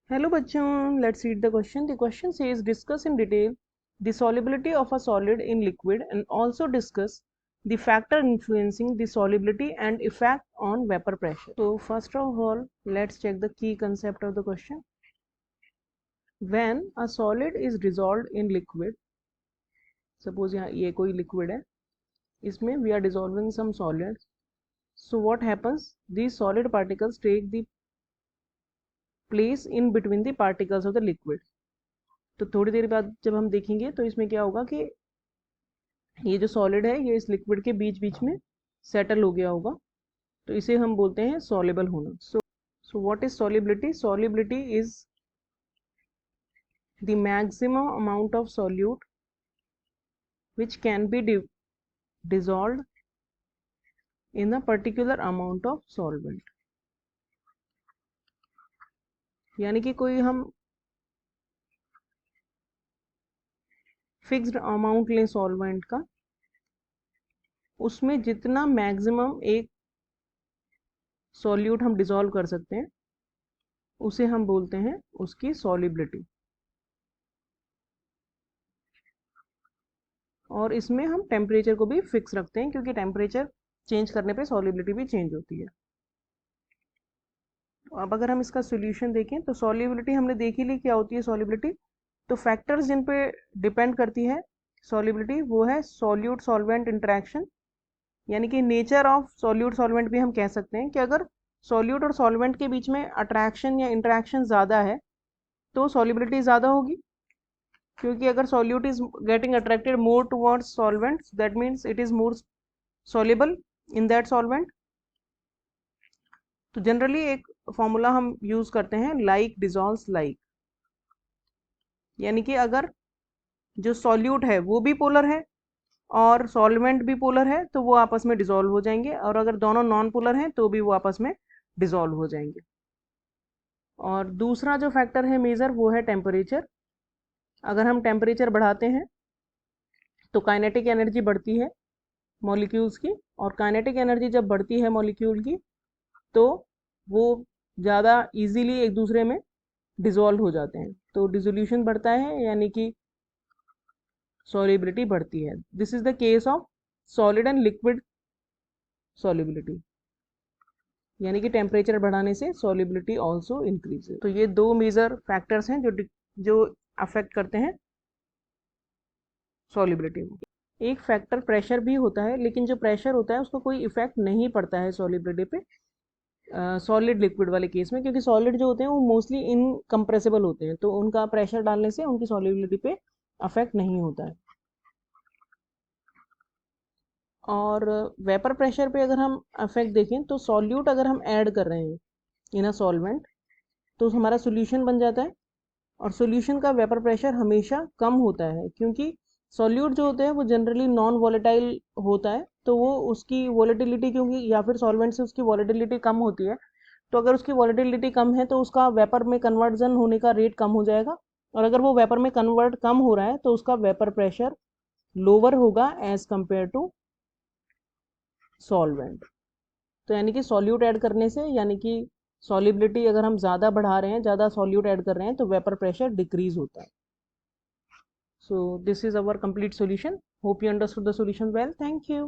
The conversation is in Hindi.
हेलो बच्चों, let's read the question. The question says discuss in detail the solubility of a solid in liquid and also discuss the factor influencing the solubility and effect on vapor pressure. So first of all, let's check the key concept of the question. When a solid is dissolved in liquid, suppose यहाँ ये कोई liquid है, इसमें we are dissolving some solids. So what happens? These solid particles take the place in between the particles of the liquid. तो थोड़ी देर बाद जब हम देखेंगे तो इसमें क्या होगा कि ये जो सॉलिड है ये इस लिक्विड के बीच बीच में सेटल हो गया होगा, तो इसे हम बोलते हैं सॉल्युबल होना. So what is solubility? Solubility is the maximum amount of solute which can be dissolved in a particular amount of solvent. यानी कि कोई हम फिक्स्ड अमाउंट लें सॉल्वेंट का, उसमें जितना मैक्सिमम एक सॉल्यूट हम डिसॉल्व कर सकते हैं उसे हम बोलते हैं उसकी सॉल्युबिलिटी. और इसमें हम टेम्परेचर को भी फिक्स रखते हैं क्योंकि टेम्परेचर चेंज करने पे सॉल्युबिलिटी भी चेंज होती है. अब अगर हम इसका सॉल्यूशन देखें तो सॉल्युबिलिटी हमने देख ही ली क्या होती है सॉल्युबिलिटी. तो फैक्टर्स जिन पे डिपेंड करती है सॉल्युबिलिटी वो है सॉल्यूट सॉल्वेंट इंटरेक्शन, यानी कि नेचर ऑफ सॉल्यूट सॉल्वेंट भी हम कह सकते हैं कि अगर सॉल्यूट और सॉल्वेंट के बीच में अट्रैक्शन या इंटरेक्शन ज़्यादा है तो सॉल्युबिलिटी ज़्यादा होगी, क्योंकि अगर solute is getting attracted more towards solvent that means it is more soluble in that solvent. तो जनरली एक फॉर्मूला हम यूज करते हैं लाइक डिजॉल्व्स लाइक, यानी कि अगर जो सॉल्यूट है वो भी पोलर है और सॉल्वेंट भी पोलर है तो वो आपस में डिसॉल्व हो जाएंगे, और अगर दोनों नॉन पोलर हैं तो भी वो आपस में डिसॉल्व हो जाएंगे. और दूसरा जो फैक्टर है मेजर वो है टेम्परेचर. अगर हम टेम्परेचर बढ़ाते हैं तो काइनेटिक एनर्जी बढ़ती है मॉलिक्यूल्स की, और काइनेटिक एनर्जी जब बढ़ती है मॉलिक्यूल की तो वो ज़्यादा इजीली एक दूसरे में डिसॉल्व हो जाते हैं, तो डिसोल्यूशन बढ़ता है यानी कि सॉल्युबिलिटी बढ़ती है. This is the case of solid and liquid solubility, यानी कि टेम्परेचर बढ़ाने से सॉल्युबिलिटी आल्सो इंक्रीज. तो ये दो मेजर फैक्टर्स हैं जो अफेक्ट करते हैं सॉल्युबिलिटी को. एक फैक्टर प्रेशर भी होता है, लेकिन जो प्रेशर होता है उसको कोई इफेक्ट नहीं पड़ता है सॉल्युबिलिटी पे सॉलिड लिक्विड वाले केस में, क्योंकि सॉलिड जो होते हैं वो मोस्टली इनकम्प्रेसिबल होते हैं, तो उनका प्रेशर डालने से उनकी सॉल्युबिलिटी पे अफेक्ट नहीं होता है. और वेपर प्रेशर पे अगर हम अफेक्ट देखें तो सॉल्यूट अगर हम ऐड कर रहे हैं इन अ सॉल्वेंट तो हमारा सोल्यूशन बन जाता है, और सोल्यूशन का वेपर प्रेशर हमेशा कम होता है क्योंकि सॉल्यूट जो होते हैं वो जनरली नॉन वॉलेटाइल होता है, तो वो उसकी वॉलेटिलिटी क्योंकि या फिर सॉल्वेंट से उसकी वॉलेटिलिटी कम होती है, तो अगर उसकी वॉलेटिलिटी कम है तो उसका वेपर में कन्वर्जन होने का रेट कम हो जाएगा, और अगर वो वेपर में कन्वर्ट कम हो रहा है तो उसका वेपर प्रेशर लोअर होगा एज कंपेयर टू सॉल्वेंट. तो यानी कि सॉल्यूट ऐड करने से, यानी कि सॉल्युबिलिटी अगर हम ज़्यादा बढ़ा रहे हैं, ज़्यादा सॉल्यूट ऐड कर रहे हैं, तो वेपर प्रेशर डिक्रीज होता है. So this is our complete solution. Hope you understood the solution well. Thank you.